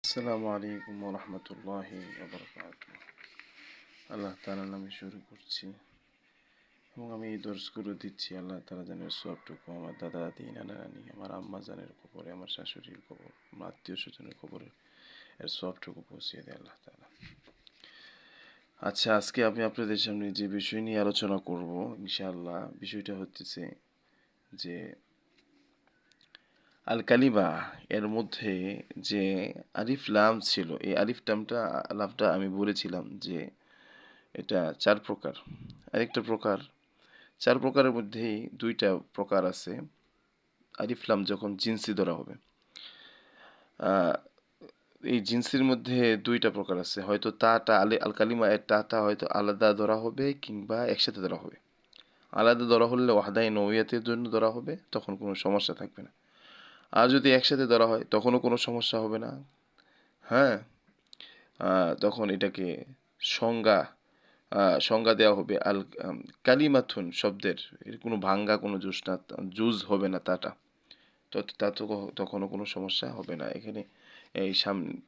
আসসালামু আলাইকুম রহমতুল্লাহি আল্লাহ তাআলার নামে শুরু করছি এবং আমি এই দর্শগুলো দিচ্ছি। আল্লাহ তাআলা যেন সবটুকু আমার দাদা দাদি নানা নানি আমার আম্মা জানের খবরে আমার শাশুড়ির খবর আমার আত্মীয় স্বজনের খবরে এর সবটুকু পৌঁছিয়ে দেয় আল্লাহ তাআলা। আচ্ছা, আজকে আমি আপনাদের সামনে যে বিষয় নিয়ে আলোচনা করব ইনশাআল্লাহ, বিষয়টা হচ্ছে যে আল কালিমা এর মধ্যে যে আলিফ লাম ছিল, এই আলিফ লামটা আমি বলেছিলাম যে এটা চার প্রকার। আরেকটা প্রকার, চার প্রকারের মধ্যেই দুইটা প্রকার আছে আলিফ লাম যখন জিনসি ধরা হবে। এই জিনসির মধ্যে দুইটা প্রকার আছে, হয়তো তাটা আল কালিমা এর তাটা হয়তো আলাদা ধরা হবে কিংবা একসাথে ধরা হবে। আলাদা ধরা হলে ওয়াহদায়ে নওয়িয়াতের জন্য ধরা হবে, তখন কোনো সমস্যা থাকবে না। আর যদি একসাথে ধরা হয় তখনও কোনো সমস্যা হবে না। হ্যাঁ, তখন এটাকে সংজ্ঞা সংজ্ঞা দেওয়া হবে কালিমাথুন শব্দের, এর কোনো ভাঙ্গা কোনো জুজ হবে না তাটা, তা তো তখনও কোনো সমস্যা হবে না। এখানে এই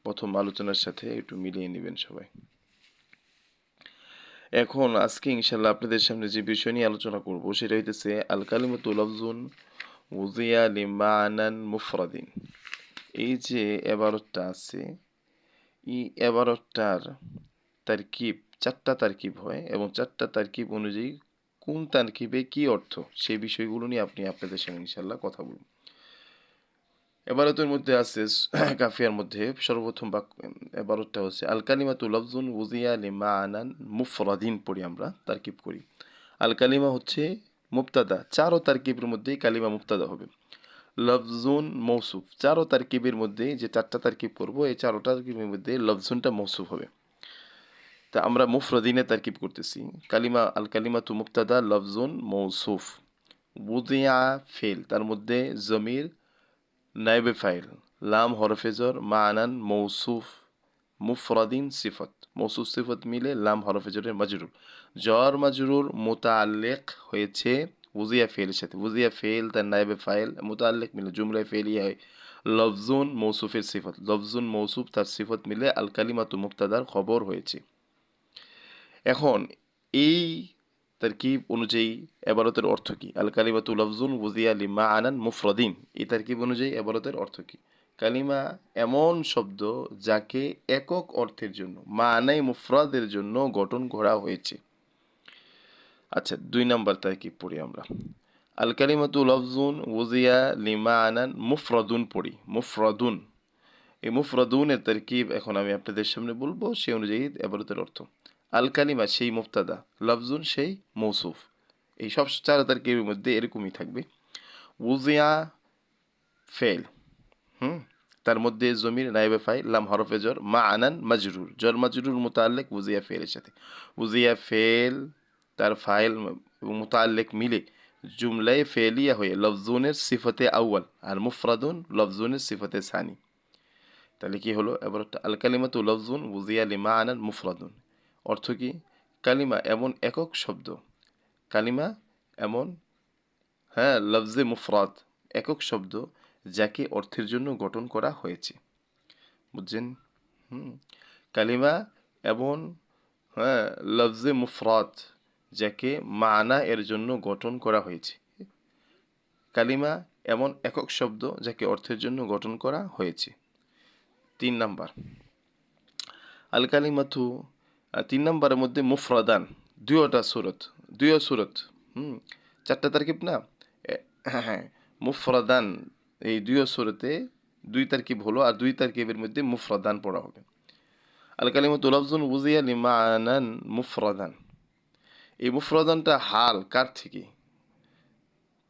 প্রথম আলোচনার সাথে একটু মিলিয়ে নেবেন সবাই। এখন আজকে ইনশাল্লাহ আপনাদের সামনে যে বিষয় নিয়ে আলোচনা করব সেটা হইতেছে আল কালিমাতু লাফজুন উযিয়া লিমানান মুফরাদিন। এই যে এবারতটা আছে, এই এবারতটার তারকিব, চারটা তারকিব হয় এবং চারটা তারকিব অনুযায়ী কোন তারকিবে কি অর্থ, সেই বিষয়গুলো নিয়ে আপনাদের সঙ্গে ইনশাল্লাহ কথা বলব। এবারতের মধ্যে আছে কাফিয়ার মধ্যে সর্বপ্রথম এবারতটা হচ্ছে আল কালিমাতু লাফজুন উযিয়া লিমানান মুফরাদিন, পড়ি আমরা তারকিব করি। আল কালিমা হচ্ছে মুবতাদা, চারও তারকিবের মধ্যেই কালিমা মুবতাদা হবে। লফজুন মৌসুফ, চারও তারকিবের মধ্যে যে চারটা তারকিব করবো এই চারো তারকিবের মধ্যে লফজুনটা মৌসুফ হবে। তা আমরা মুফরাদিনে তারকিব করতেছি। আল কালিমা তু মুবতাদা লফজুন মৌসুফ। বুদিয়া ফেল, তার মধ্যে জমির নাইবে ফাইল, লাম হরফেজর মানান মৌসুফ, মুফরাদিন সিফত, মৌসুফ সিফত মিলে লাম হরফেজরের মাজরুর, জর মাজরুর মুতাআল্লিক হয়েছে উজিয়া ফেলের সাথে। উজিয়া ফেল তার নাইবে ফাইল মুতাআল্লিক মিলে জুমলায় ফেলিয়া হয় লফজুন মৌসুফের সিফত, লফজুন মৌসুফ তার সিফত মিলে আল কালিমাতু মুবতাদার খবর হয়েছে। এখন এই তারকিব অনুযায়ী এবারতের অর্থ কি? আল কালিমাতু লফজুন বুজিয়া লিমা আনান মুফরাদিন, এই তারকিব অনুযায়ী এবারতের অর্থ কি? কালিমা এমন শব্দ যাকে একক অর্থের জন্য, মানাই মুফরাদের জন্য গঠন করা হয়েছে। আচ্ছা, 2 নাম্বার তারকিব পড়ি আমরা। আল কালিমাতু লফজুন বুজিয়া লিমা আনান মুফরাদুন পড়ি। মুফরাদুন, এই মুফরাদুনের তারকিব এখন আমি আপনাদের সামনে বলবো, সেই অনুযায়ী এবারতের অর্থ। আল কালিমা সেই মুফতাদা, লফজুন সেই মৌসুফ, এই সব চার তারকিবের মধ্যে এরকমই থাকবে। উজিয়া ফেল, তার মধ্যে জমির নাইবে ফাইল লাম হরফে জর মা আনান মাজরুর, জর মাজরুর মুতাআল্লিক উজিয়া ফেলের সাথে। উজিয়া ফেল তার ফাইল এবং মুতাআল্লিক মিলে জুমলায় ফেলিয়া হয়ে লফজুনের সিফতে আউয়াল আর মুফরাদুন লফজুনের সিফতে সানি। তাহলে কি হলো? এবার আল কালিমাতু লফজুন বুজিয়া লিমা আনান মুফরাদুন, অর্থ কি? কালিমা এমন একক শব্দ, কালিমা এমন, হ্যাঁ, লফজে মুফরাদ, একক শব্দ যাকে অর্থের জন্য গঠন করা হয়েছে। বুঝছেন? কালিমা এমন, হ্যাঁ, লফজে মুফরাদ যাকে মানা এর জন্য গঠন করা হয়েছে। কালিমা এমন একক শব্দ যাকে অর্থের জন্য গঠন করা হয়েছে। 3 নাম্বার আল কালিমাতু, 3 নাম্বারের মধ্যে মুফরাদান, দুইও সুরত, চারটা তারকিব না, হ্যাঁ, মুফরাদান, এই দুইও সুরতে 2 তারকিব হলো, আর 2 তারকিবের মধ্যে মুফরাদান পড়া হবে। আল কালিমাতু লফজুন বুজিয়া লিমানান মুফরাদান, এই মুফরাদানটা হাল কার থেকে?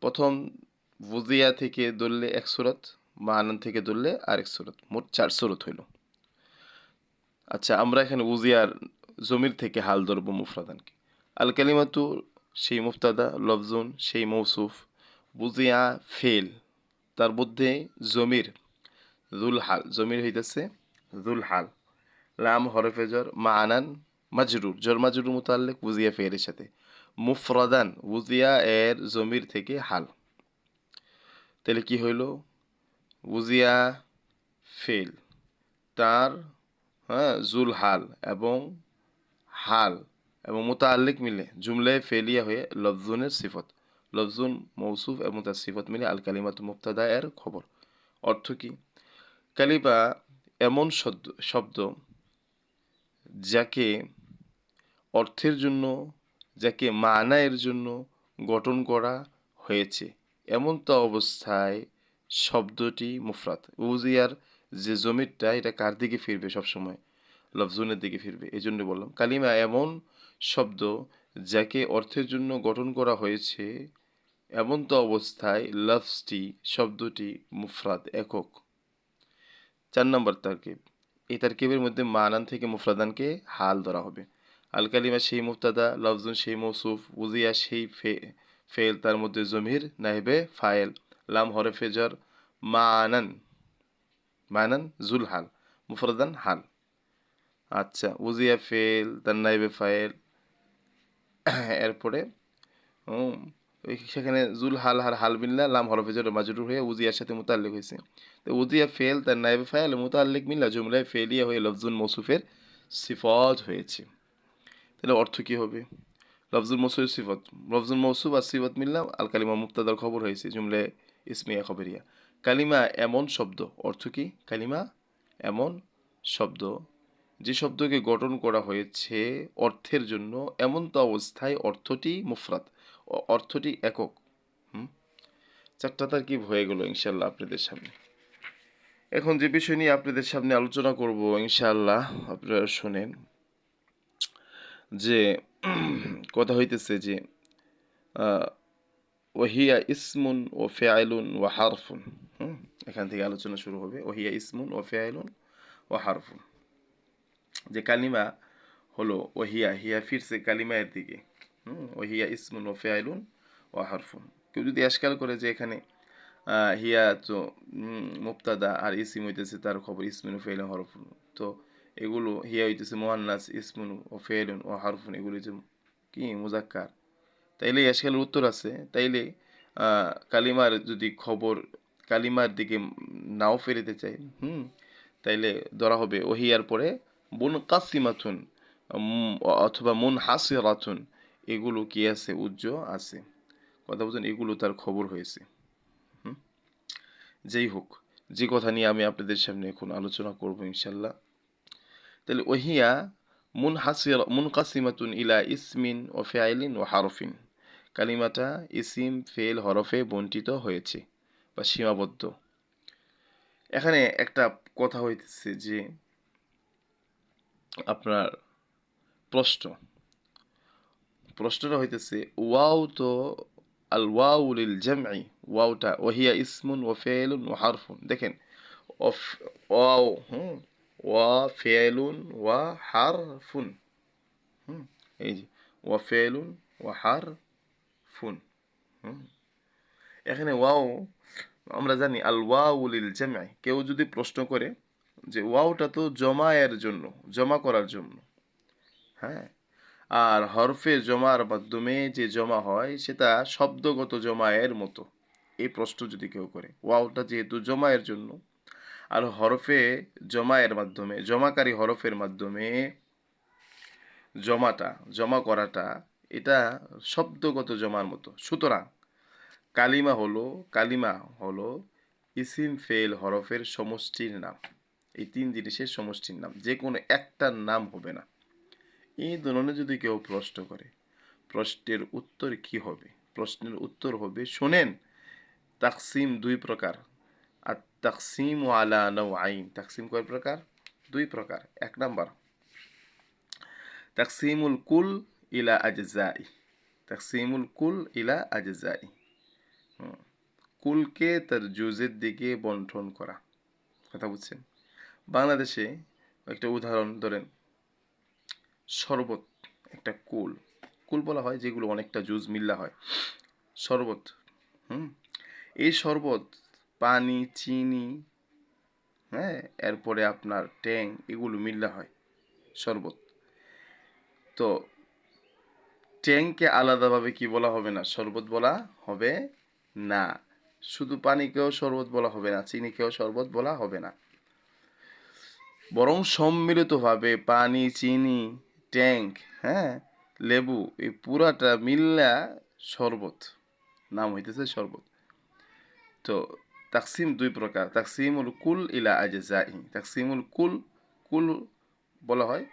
প্রথম বুজিয়া থেকে ধরলে এক সুরত, মানান থেকে ধরলে আরেক সুরত, মোট 4 সুরত হইল। আচ্ছা, আমরা এখানে উজিয়ার জমির থেকে হাল ধরবো মুফরাদানকে। আল কালিমাতু সেই মুফতাদা, লফজুন সেই মৌসুফ, বুজিয়া ফেল, তার মধ্যে জমির জুল হাল, জমির হইতেছে জুল হাল, লাম হরফেজর মানান মাজরুর, জর মাজরুর মুতাআল্লিক বুজিয়া ফেলের সাথে। মুফরাদান বুজিয়া এর জমির থেকে হাল, তাহলে কি হইল? বুজিয়া ফেল তার হ্যাঁ জুল হাল এবং হাল এবং মুতাআল্লিক মিলে জুমলায় ফেলিয়া হয়ে লফজুনের সিফত, লফজুন মৌসুফ এবং তার সিফত মিলে আল কালিমাতু মুবতাদা এর খবর। অর্থ কি? কালিমা এমন শব্দ যাকে অর্থের জন্য, যাকে মানায়ের জন্য গঠন করা হয়েছে, এমন তো অবস্থায় শব্দটি মুফরাদ। উজিয়ার যে জমিরটা এটা কার দিকে ফিরবে সবসময়? লফজুনের দিকে ফিরবে। এই জন্য বললাম কালিমা এমন শব্দ যাকে অর্থের জন্য গঠন করা হয়েছে, এমন তো অবস্থায় লফজটি শব্দটি মুফরাদ একক। 4 নম্বর তারকিব। এই তারকিবের মধ্যে মানান থেকে মুফরাদানকে হাল ধরা হবে। আল কালিমা সেই মুবতাদা, লফজুন সেই মৌসুফ, উজিয়া সেই ফেল, তার মধ্যে জমির নাইবে ফায়েল, লাম হরফে jar, মানান, মানান জুল হাল, মুফরাদান হাল। আচ্ছা, উজিয়া ফেল, তার নাইবে ফায়েল, এরপরে সেখানে জুল হাল হার হাল মিল্লা লাম হরফে jar মাজরুর হয়ে উজিয়ার সাথে মুতাল্লিক হয়েছে। তো উজিয়া ফেল তার নাইবে ফাইল মুতাল্লিক মিল্লা জুমলায় ফেলিয়া হয়ে লফজুল মৌসুফের সিফত হয়েছে। তাহলে অর্থ কি হবে? লফজুল মৌসুফের সিফত, লফজুল মৌসুফ আর সিফত মিল্লা আল কালিমা মুবতাদার খবর হয়েছে জুমলায় ইসমিয়া খবরিয়া। কালিমা এমন শব্দ, অর্থ কি? কালিমা এমন শব্দ যে শব্দকে গঠন করা হয়েছে অর্থের জন্য, এমন তো অবস্থায় অর্থটি মুফরাদ, অর্থটি একক। হুম, 4টা তারকিব হয়ে গেল ইনশাল্লাহ আপনাদের সামনে। এখন যে বিষয় নিয়ে আপনাদের সামনে আলোচনা করব ইনশাআল্লাহ, আপনারা শোনেন। যে কথা হইতেছে যে ওহিয়া ইসমুন ও ফেআইলুন ও হারফুন। এখান থেকে আলোচনা শুরু হবে। ওহিয়া ইসমুন ও ফেআইলুন ও হারফুন, যে কালিমা হলো ওহিয়া, হিয়া ফিরছে কালিমায়ের দিকে। ওহিয়া ইসমুন ও ফেআইলুন ও হারফুন। কেউ যদি এশকাল করে যে এখানে হিয়া তো মুবতাদা আর ইসিম হইতেছে তার খবর, ইসমুন ও ফেআইলুন হরফুন, তো এগুলো হিয়া হইতেছে মুআন্নাস, ইসমুন ও ফেআইলুন ও হারফুন এগুলো যে কি মুজাক্কার, তাইলে এশকালের উত্তর আছে। তাইলে কালিমার যদি খবর কালিমার দিকে নাও ফেরিতে চাই, তাইলে ধরা হবে ওহিয়ার পরে মুনকাসিমাতুন অথবা মুনহাসিরাতুন, এগুলো কি আছে? উজ্জ আছে। কথা বলছেন, এগুলো তার খবর হয়েছে। যেই হোক, যে কথা নিয়ে আমি আপনাদের সামনে এখন আলোচনা করব ইনশাল্লাহ। তাহলে ওহিয়া মুনকাসিমাতুন ইলা ইসমিন ও ফেআইলিন ও হারফিন, কালিমাটা ইসিম ফেল হরফে বন্টিত হয়েছে বা সীমাবদ্ধ। এখানে একটা কথা হইতেছে যে আপনার প্রশ্নটা হইতেছে ওয়াও তো আল ওয়াউ লিল জামঈ, ওয়াওটা ওহিয়া ইসমুন ওয়া ফিআলুন ওয়া হারফুন। দেখেন ওয়াও ওয়া ফিআলুন ওয়া হারফুন, এই যে ওয়া ফিআলুন ওয়া হারফুন। এখানে ওয়াও আমরা জানি আল ওয়াউ লিল জামঈ। কেউ যদি প্রশ্ন করে যে ওয়াওটা তো জমায়ের জন্য, জমা করার জন্য, হ্যাঁ, আর হরফে জমার মাধ্যমে যে জমা হয় সেটা শব্দগত জমায়ের মতো, এই প্রশ্ন যদি কেউ করে, ওয়াওটা যেহেতু জমায়ের জন্য আর হরফে জমায়ের মাধ্যমে, জমাকারী হরফের মাধ্যমে জমা করাটা এটা শব্দগত জমার মতো, সুতরাং কালিমা হলো ইসিম ফেল হরফের সমষ্টির নাম। এই 3 জিনিসের সমষ্টির নাম, যে কোনো একটার নাম হবে না। এই ধরনের যদি কেউ প্রশ্ন করে, প্রশ্নের উত্তর কি হবে? প্রশ্নের উত্তর হবে, শোনেন, তাকসিম 2 প্রকার। আর তাকসিম আলা নাওআইন, তাকসিম কয় প্রকার? 2 প্রকার। 1 নাম্বার তাকসিমুল কুল ইলা আজজাই, তাকসিমুল কুল ইলা আজজাই, কুলকে তার জুজের দিকে বন্টন করা। কথা বুঝছেন? বাংলাদেশে একটা উদাহরণ ধরেন, শরবত একটা কুল বলা হয় যেগুলো অনেকটা জুজ মিল্লা হয়, শরবত। এই শরবত পানি, চিনি, হ্যাঁ, এরপরে আপনার ট্যাং, এগুলো মিল্লা হয় শরবত। তো ট্যাংকে আলাদাভাবে কি বলা হবে না? শরবত বলা হবে না। শুধু পানিকেও শরবত বলা হবে না, চিনিকেও শরবত বলা হবে না। বরং সম্মিলিতভাবে পানি, চিনি, ট্যাঙ্ক, হ্যাঁ, লেবু এই পুরাটা মিল্লা শরবত, নাম হইতেছে শরবত। তো তাকসিম দুই প্রকার, তাকসিমুল কুল ইলা আজজাই। তাকসিমুল কুল, কুল বলা হয়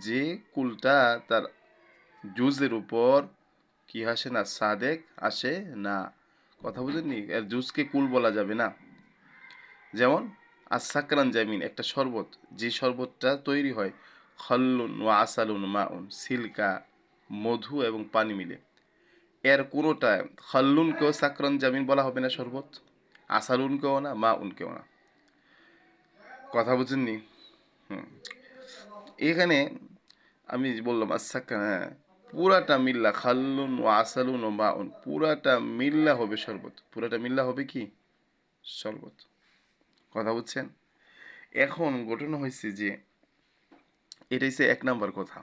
যে কুলটা তার জুজের উপর কি আসে না, সাদেক আসে না। কথা বুঝেননি? এর জুসকে কুল বলা যাবে না। যেমন আসাকরান জামিন একটা শরবত, যে শরবতটা তৈরি হয় খল্লুন ওয়া আসালুন মাউন, সিলকা, মধু এবং পানি মিলে। এর কোনোটা খল্লুনকেও সাকরান জামিন বলা হবে না শরবত, আসালুনকেও না, মাউনকেও না। কথা বুঝেননি? হুম। এখানে আমি যে বললাম আসাকা, হ্যাঁ, পুরাটা মিল্লা খাল্লুন ও আসালুন ও মাউন, পুরাটা মিল্লা হবে শরবত, পুরাটা মিল্লা হবে কি শরবত। কথা বুঝছেন? এখন ঘটনা হয়েছে যে এটা হচ্ছে এক নাম্বার কথা।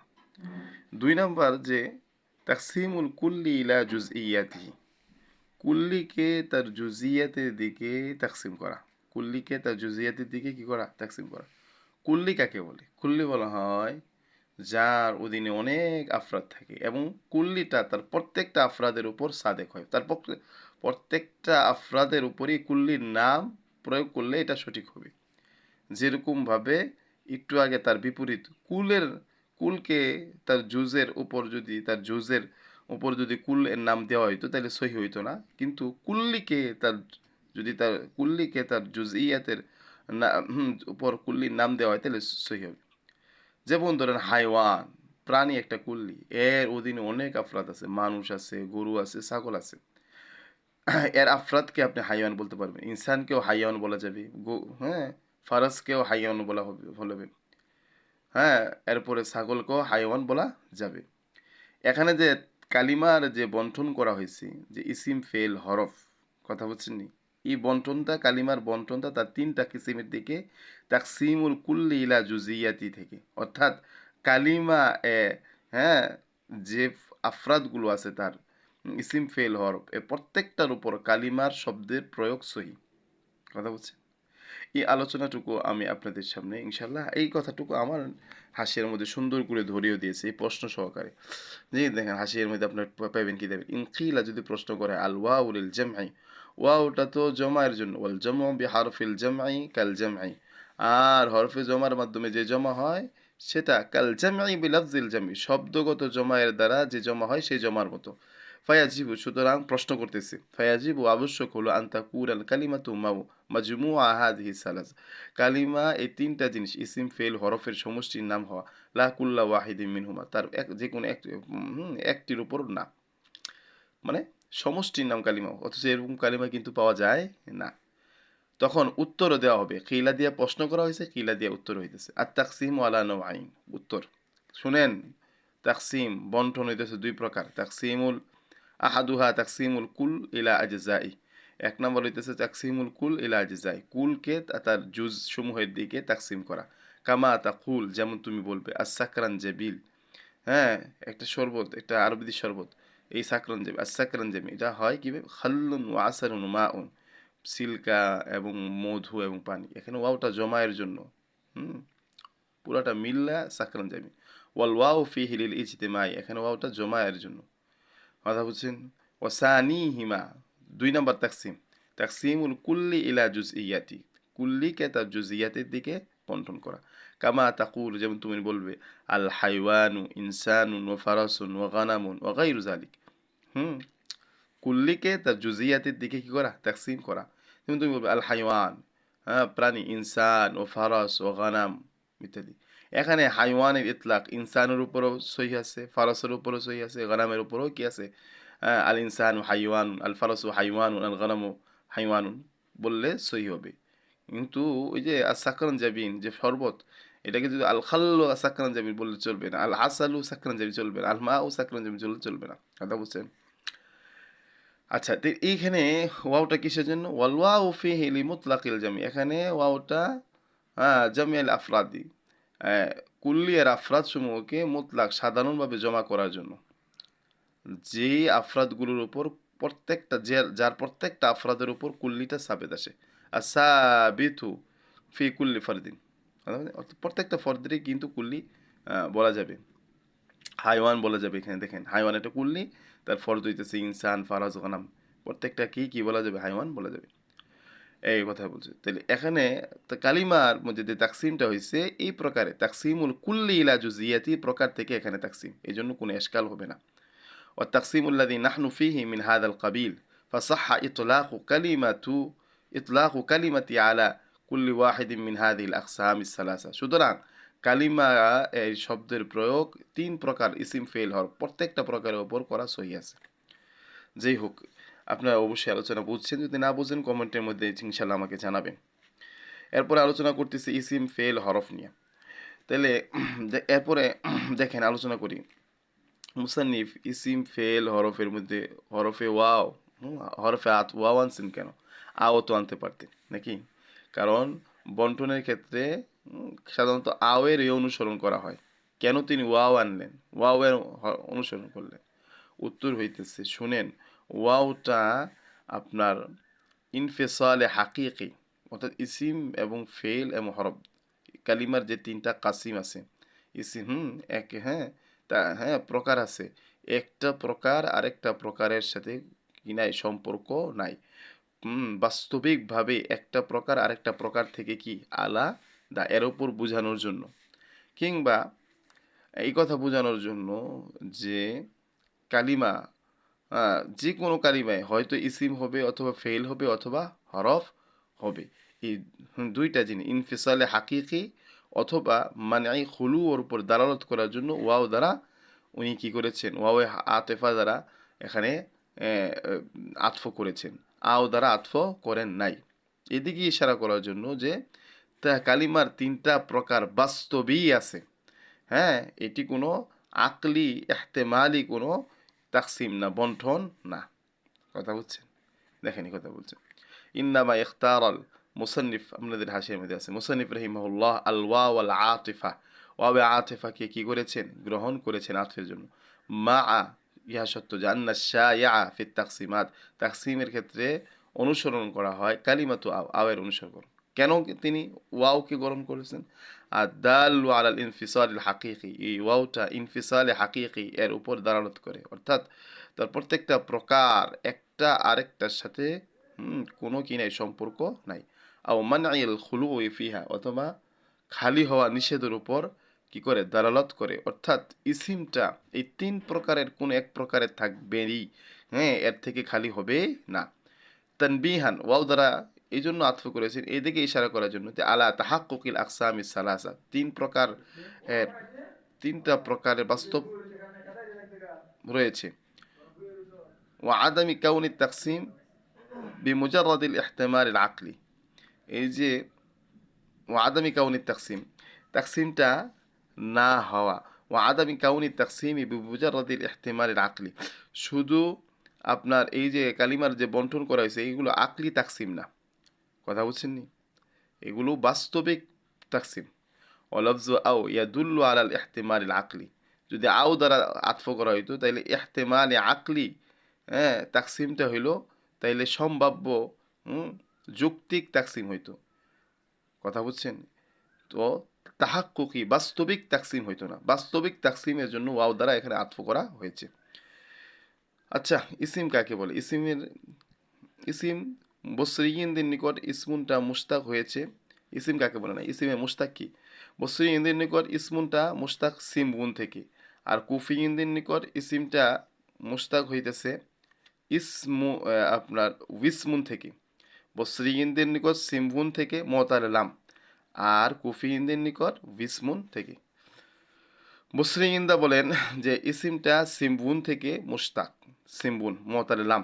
দুই নাম্বার যে তাকসিমুল কুল্লি ইলা জুজইয়াতিহি, কুল্লিকে তার জুজিয়াতের দিকে তাকসিম করা। কুল্লিকে তার জুজিয়াতের দিকে কি করা? তাকসিম করা। কুল্লি কাকে বলে? কুল্লি বলা হয় যার অধীনে অনেক আফরাদ থাকে এবং কুল্লিটা তার প্রত্যেকটা আফরাদের উপর সাদেক হয়। তার প্রত্যেকটা আফরাদের উপরই কুল্লির নাম প্রয়োগ করলে এটা সঠিক হবে। যেরকম ভাবে একটু আগে তার বিপরীত কুলের, কুলকে তার জুজের উপর যদি, তার জুজের উপর যদি কুল এর নাম দেওয়া হইতো তাহলে সহি হইতো না, কিন্তু কুল্লিকে তার, যদি তার কুল্লিকে তার জুজইয়াতের উপর কুল্লির নাম দেওয়া হয় তাহলে সহি হবে। যেমন ধরেন হাইওয়ান, প্রাণী একটা কুল্লি, এর অধীনে অনেক আফরাদ আছে, মানুষ আছে, গরু আছে, ছাগল আছে। এর আফরাদকে আপনি হাইওয়ান বলতে পারবেন, ইনসানকেও হাইওয়ান বলা যাবে, হ্যাঁ, ফারাসকেও হাইওয়ান বলা হবে, হ্যাঁ, এরপরে ছাগলকেও হাইওয়ান বলা যাবে। এখানে যে কালিমার যে বন্টন করা হয়েছে, যে ইসিম ফেল হরফ, কথা বলছেন নি, এই বন্টনটা, কালিমার বন্টনটা তার তিনটা কিসিমের দিকে, তাকসিমুল কুল্লি ইলা জুজিয়াতি থেকে, অর্থাৎ কালিমা এ, হ্যাঁ, যে আফরাদগুলো আছে তার ইসিম ফেল হরফ এ প্রত্যেকটার উপর কালিমার শব্দের প্রয়োগ সহি। কথা বলছেন? এই আলোচনাটুকু আমি আপনাদের সামনে ইনশাল্লাহ, এই কথাটুকু আমার হাসির মধ্যে সুন্দর করে ধরিয়ে দিয়েছে এই প্রশ্ন সহকারে। জি দেখেন হাসির মধ্যে আপনার পাইবেন কি দেবেন, ইনকিলা যদি প্রশ্ন করে আল ওয়াউ লিল জামঈ, ওয়াউটা তো জমায়ের জন্য, ওয়াল জামউ বিহারফিল জামঈ কাল জামঈ, আর হরফে জমার মাধ্যমে যে জমা হয় সেটা কাল জামঈ বিলাফজিল জামঈ, শব্দগত জমায়ের দ্বারা যে জমা হয় সেই জমার মতো। ফায়াজিবু, সুতরাং প্রশ্ন করতেছি, ফায়াজিবু আবশ্যক হলো আন্তাকুর আল কালিমাতু মাউ মাজমুআ হাযিহি সালাস, কালিমা এই তিনটা জিনিস ইসিম ফেল হরফের সমষ্টির নাম হওয়া, লা কুল্লা ওয়াহিদিন মিনহুমা, তার এক যে কোনো এক, একটির উপর না, মানে সমষ্টির নাম কালিমা, অথচ এরকম কালিমা কিন্তু পাওয়া যায় না। তখন উত্তরও দেওয়া হবে, কিলা দিয়ে প্রশ্ন করা হয়েছে, কিলা দিয়ে উত্তর হইতেছে। আর তাকসিম ওয়ালা নওয়াইন, উত্তর শুনেন, তাকসিম বন্টন হইতেছে দুই প্রকার, তাকসিমুল আহাদুহা তাকসিমুল কুল ইলা আজজাই, এক নম্বর হইতেছে তাকসিমুল কুল ইলা আজজাই, কুলকে তার জুজ সমূহের দিকে তাকসিম করা। কামা তাকুল, যেমন তুমি বলবে আসাকরান জেবিল, হ্যাঁ, একটা শরবত, একটা আরবিদের শরবত, এই সাকরান জেবি, আসাকরান জেবি, এটা হয় কি, খাল্লুন ওয়া আসারুন মাউন, সিল্কা এবং মধু এবং পানি। এখানে ওয়াওটা জমায়ের জন্য, হুম, পুরাটা মিল্লা সাকরান জেবি। ওয়াল ওয়াও ফিহি লিল ইজতিমাই, এখানে ওয়াওটা জমায়ের জন্য। কথা বুঝছেন? ওয়াসানি হিমা, দুই নম্বর তাকসিম, তাকসিমুল কুল্লি ইলা জুজইয়াতি, কুল্লিকে তার জুজইয়াতের দিকে বন্টন করা। কামা তাকুল, যেমন তুমি বলবে আল হাইওয়ানু ইনসানুন ওয়া ফারাসুন ওয়া গানামুন ওয়া গায়রু যালিক। হুম, কুল্লিকে তার জুজিয়াতের দিকে কি করা? তাকসিম করা। যেমন তুমি বলবে আল হাইওয়ান, হ্যাঁ, প্রাণী, ইনসান ও ফারাস ও গানাম ইত্যাদি। এখানে হাইওয়ানের ইতলাক ইনসানের উপরও সহি আছে, ফারাসের উপরও সহি আছে, গানামের উপরও কি আছে, আল ইনসান হাইওয়ান, আল ফারাসু হাইওয়ান, আল গানামু হাইওয়ানুন বললে সহি হবে। কিন্তু ওই যে সাকরান জাবিন যে শরবত, এটাকে যদি আল খাল্লু সাকরান জাবিন বললে চলবে না, আল আসালু সাকরান জাবিন চলবে না, আল মা ও সাকরান জাবিন চলবে না। কথা বুঝছেন? আচ্ছা, তো এইখানে ওয়াওটা কিসের জন্য? ওয়াল ওয়াও ফিহি লিমুতলাকিল জামি, এখানে ওয়াওটা, হ্যাঁ, জামিয়াল আফরাদি, কুল্লিয়ার আফরাদ সমূহকে মুতলাক সাধারণভাবে জমা করার জন্য, যে আফরাদগুলোর উপর প্রত্যেকটা, যার প্রত্যেকটা আফরাদের উপর কুল্লিটা সাবেত আসে। আর সাবিতু ফি কুল্লি ফারদিন, অর্থাৎ প্রত্যেকটা ফর্দেরই কিন্তু কুল্লি বলা যাবে। হাইওয়ান বলা যাবে, এখানে দেখেন হাইওয়ান এটা কুল্লি, তার ফর্দ হইতেছে ইনসান, ফারাজ, গনাম, প্রত্যেকটা কি বলা যাবে, হাইওয়ান বলা যাবে। এই কথা বলছে। তাহলে এখানে কালিমার মধ্যে যে তাকসিমটা হয়েছে এই প্রকারে, তাকসিমুল কুল্লি ইলা জুজিয়াতি প্রকার থেকে এখানে তাকসিম, এই জন্য কোনো এশকাল হবে না। والتقسيم الذي نحن فيه من هذا القبيل فصح إطلاق كلمة على كل واحد من هذه الأقسام الثلاثة সুতরাং কালিমা এই শব্দের প্রয়োগ তিন প্রকার ইসিম ফেল হওয়ার প্রত্যেকটা প্রকারের উপর করা সহি আছে। যেই হোক, আপনারা অবশ্যই আলোচনা বুঝছেন, যদি না বুঝেন কমেন্টের মধ্যে ইনশাল্লাহ আমাকে জানাবেন। এরপরে আলোচনা করতেছি ইসিম ফেল হরফ নিয়ে। তাহলে এরপরে দেখেন আলোচনা করি মুসান্নিফ ইসিম ফেল হরফের মধ্যে হরফে ওয়াও, হরফে ওয়াও আনছেন কেন? আও তো আনতে পারতেন নাকি? কারণ বন্টনের ক্ষেত্রে সাধারণত আওয়ের এই অনুসরণ করা হয়, কেন তিনি ওয়াও আনলেন, ওয়াও এর অনুসরণ করলেন? উত্তর হইতেছে শুনেন, ওয়াওটা আপনার ইনফিসালে হাকিকি, অর্থাৎ ইসিম এবং ফেল এবং হরফ কালিমার যে তিনটা কাসিম আছে, ইসিম হ্যাঁ, তা হ্যাঁ প্রকার আছে, একটা প্রকার আরেকটা প্রকারের সাথে কি নাই, সম্পর্ক নাই। বাস্তবিকভাবে একটা প্রকার আরেকটা প্রকার থেকে কি আলাদা, এর উপর বোঝানোর জন্য, কিংবা এই কথা বোঝানোর জন্য যে কালিমা যে কোনো কালিমায় হয়তো ইসিম হবে অথবা ফেল হবে অথবা হরফ হবে। এই দুইটা জিনিস ইনফিসালে হাকিকি অথবা মানাই খুলু ওর উপর দালালত করার জন্য ওয়াও দ্বারা উনি কি করেছেন, ওয়াও আতেফা দ্বারা এখানে আতফ করেছেন, আও দ্বারা আতফ করেন নাই। এদিকে ইশারা করার জন্য যে তা কালিমার তিনটা প্রকার বাস্তবেই আছে। হ্যাঁ, এটি কোনো আকলি এহতেমালি কোনো তাকসিম না, বন্টন না। কথা বুঝছেন? দেখেন এই কথা বলছেন, ইন্নামা ইখতারাল মুসান্নিফ, আপনাদের হাসির মধ্যে আছে মুসান্নিফ রহিমাহুল্লাহ আল ওয়াও আল আতিফা, ওয়াও আতিফাকে কি করেছেন, গ্রহণ করেছেন আতফের জন্য। মা ইহা সত্য যে আন্না শাইআ ফি তাকসিমাত, তাকসিমের ক্ষেত্রে অনুসরণ করা হয় কালিমাতু আওয়ের অনুসরণ। কেন তিনি ওয়াওকে গ্রহণ করেছেন? আর দাল্লু আলাল ইনফিসালিল হাকিকি, এই ওয়াওটা ইনফিসালে হাকিকি এর উপর দালালত করে, অর্থাৎ তার প্রত্যেকটা প্রকার একটা আরেকটার সাথে কোনো কি নাই, সম্পর্ক নাই। আও মানআইল খুলুই ফিহা, অথবা খালি হওয়া নিষেধের উপর কি করে, দালালত করে, অর্থাৎ ইসিমটা এই তিন প্রকারের কোন এক প্রকারের থাকবেই, হ্যাঁ, এর থেকে খালি হবে না। তানবিহান, ওয়াও দ্বারা এই জন্য আতফ করেছেন এদিকে ইশারা করার জন্য যে আলা তাহাক্কুকিল আকসামিস সালাসা, তিন প্রকার এর তিনটা প্রকারের বাস্তব রয়েছে। ওয়া আদামি কাউনি তাকসিম বিমুজাররাদিল ইহতিমালিল আকলি, এই যে ওয়া আদামি কাউনি তাকসিম, তাকসিমটা না হওয়া, ওয়া আদামি কাউনি তাকসিমি বিমুজাররাদিল ইহতিমালিল আকলি, শুধু আপনার এই যে কালিমার যে বন্টন করা হয়েছে এইগুলো আকলি তাকসিম না। কথা বুঝছেন নি? এগুলো বাস্তবিক তাকসিম। অলফজ আও ইয়াদুল্লু আলাল ইহতিমালিল আকলি, যদি আও দ্বারা আতফ করা হইতো তাইলে ইহতিমালে আকলি, হ্যাঁ, তাকসিমটা হইল তাইলে সম্ভাব্য যৌক্তিক তাকসিম হইতো। কথা বুঝছেন? তো তাহাক্কুকি বাস্তবিক তাকসিম হইতো না, বাস্তবিক তাকসিমের জন্য ওয়াও দ্বারা এখানে আতফ করা হয়েছে। আচ্ছা, ইসিম কাকে বলে? ইসিম বসরিয়িনদের নিকট ইসমুনটা মুশতাক হয়েছে। ইসিম কাকে বলে না, ইসিমে মুশতাক কি? বসরিয়িনদের নিকট ইসমুনটা মুশতাক সিমগুন থেকে, আর কুফিয়িনদের নিকট ইসিমটা মুশতাক হইতেছে আপনার উইসমুন থেকে। বসরিয়িনদের নিকট সিমগুন থেকে মতাল লাম, আর কুফিয়িনদের নিকট উইসমুন থেকে। বসরিয়িনদা বলেন যে ইসিমটা সিমবুন থেকে মুশতাক, সিমবুন মতাল লাম।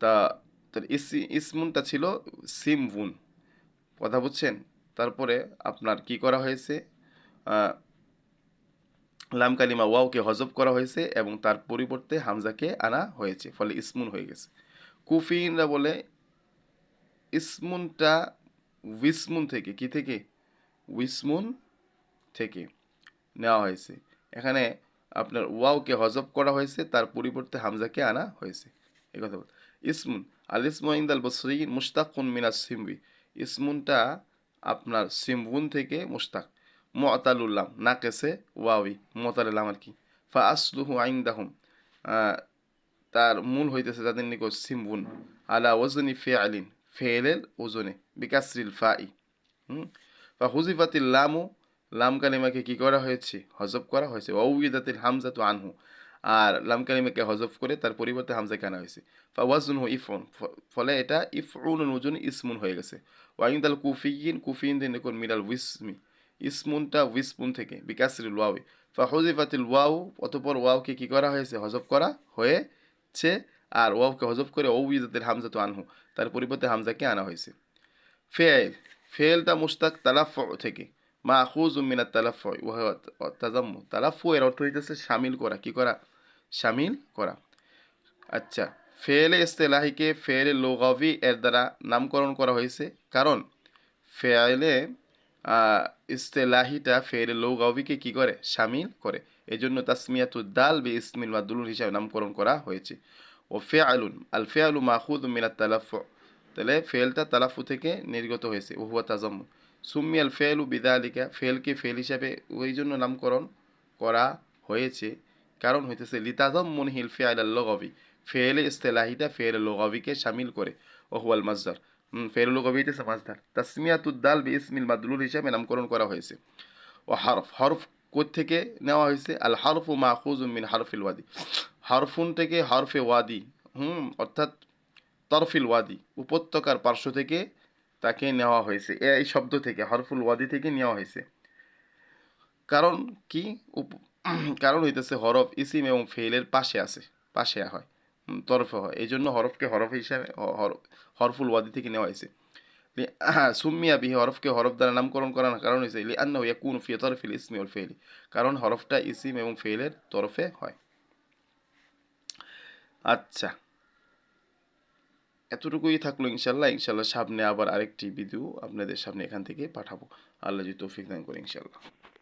তা তার ইসমুনটা ছিল সিমবুন। কথা বুঝছেন? তারপরে আপনার কি করা হয়েছে, লাম কালিমা ওয়াওকে হজব করা হয়েছে এবং তার পরিবর্তে হামজাকে আনা হয়েছে, ফলে ইসমুন হয়ে গেছে। কুফিনরা বলে ইসমুনটা উইসমুন থেকে, কি থেকে, উইসমুন থেকে নেওয়া হয়েছে। এখানে আপনার ওয়াওকে হজব করা হয়েছে, তার পরিবর্তে হামজাকে আনা হয়েছে। এই কথা বল ইসমুন আল ইসমু ইনদাল বসরিয়িন মুশতাকুন মিনাস সিমবি, ইসমুনটা আপনার সিমবুন থেকে মুস্তাক। মুআতালুল লাম নাকেসে ওয়াওই মুআতালুল লাম আর কি। ফা আসলুহু ইনদাহুম তার মূল হইতেছে তাদের নিকট সিমবুন আলা ওয়াজনি ফিআলিন ফেলের ওজনে বিকাসরিল ফাই। হুম ফা হুজিফাতিল লামু লাম কালিমাকে কি করা হয়েছে হজব করা হয়েছে ওয়াউইদাতিল হামজাতু আনহু আর লাম কালিমাকে হজব করে তার পরিবর্তে হামজাকে আনা হয়েছে ফা ওয়াজনুহু ইফউন ফলে এটা ইফউনুল ওজন ইসমুন হয়ে গেছে ওয়াইন্দাল কুফিয়িনদের নিকট মিনাল উইসমি ইসমুনটা উইসমুন থেকে বিকাসরিল ওয়াwi ফা হুজিফাতিল ওয়াউ অতঃপর ওয়াওকে কি করা হয়েছে হজব করা হয়েছে আর ওয়াওকে হজব করে ওয়াউইদাতিল হামজাতু আনহু তার পরিবর্তে হামজাকে আনা হয়েছে ফেল ফেলটা মুস্তাক তালাফু থেকে মাখুজুম মিনাত তালাফু ওয়া হুয়া তাজাম্মু তালাফু এর অর্থ হইতেছে শামিল করা কি করা শামিল করা আচ্ছা ফেলে ইস্তেলাহিকে ফেলে লুগাভি এর দ্বারা নামকরণ করা হয়েছে কারণ ফেলে ইস্তেলাহিটা ফেলে লুগাভিকে কি করে শামিল করে এজন্য তাসমিয়াতুদ দাল বি ইসমিল মাদলুল হিসাবে নামকরণ করা হয়েছে ও ফেআলুন আল ফেআলু মাখুজুম মিনাত তালাফু তাহলে ফেলটা তালাফু থেকে নির্গত হয়েছে ওহুয়া তাজাম্মু সুম্মি আল ফেলু বিদালিকা ফেলকে ফেল হিসাবে ওই জন্য নামকরণ করা হয়েছে কারণ হইতেছে লিতাজাম্মুন হিল ফেআল আল লগাবি ফেলে ইস্তেলাহিটা ফেল লগাবিকে শামিল করে ওহুয়াল মাজদার ফেল লগাবি হইতেছে মাজদার তাসমিয়াতুদ দাল বি ইসমিল মাদলুল হিসাবে নামকরণ করা হয়েছে ও হরফ হরফ থেকে নেওয়া হয়েছে আল হরফু মাখুজুম মিন হরফিল ওয়াদি হরফুন থেকে হরফে ওয়াদি অর্থাৎ তরফিল ওয়াদি উপত্যকার পার্শ্ব থেকে তাকে নেওয়া হয়েছে এই শব্দ থেকে হরফুল ওয়াদি থেকে নেওয়া হয়েছে কারণ কি কারণ হইতেছে হরফ ইসিম এবং ফেলের পাশে আছে পাশে হয় তরফে হয় এই জন্য হরফকে হরফ হিসাবে হরফুল ওয়াদি থেকে নেওয়া হয়েছে সুমিয়া বিহি হরফকে হরফ দ্বারা নামকরণ করার কারণ হয়েছে লি আন্নাহু ইয়াকুনু ফি তরফিল ইসমি ওয়াল ফেলি কারণ হরফটা ইসিম এবং ফেলের তরফে হয় আচ্ছা এতটুকুই থাকলো ইনশাল্লাহ সামনে আবার আরেকটি ভিডিও আপনাদের সামনে এখান থেকে পাঠাবো আল্লাহ যদি তৌফিক দান করে ইনশাল্লাহ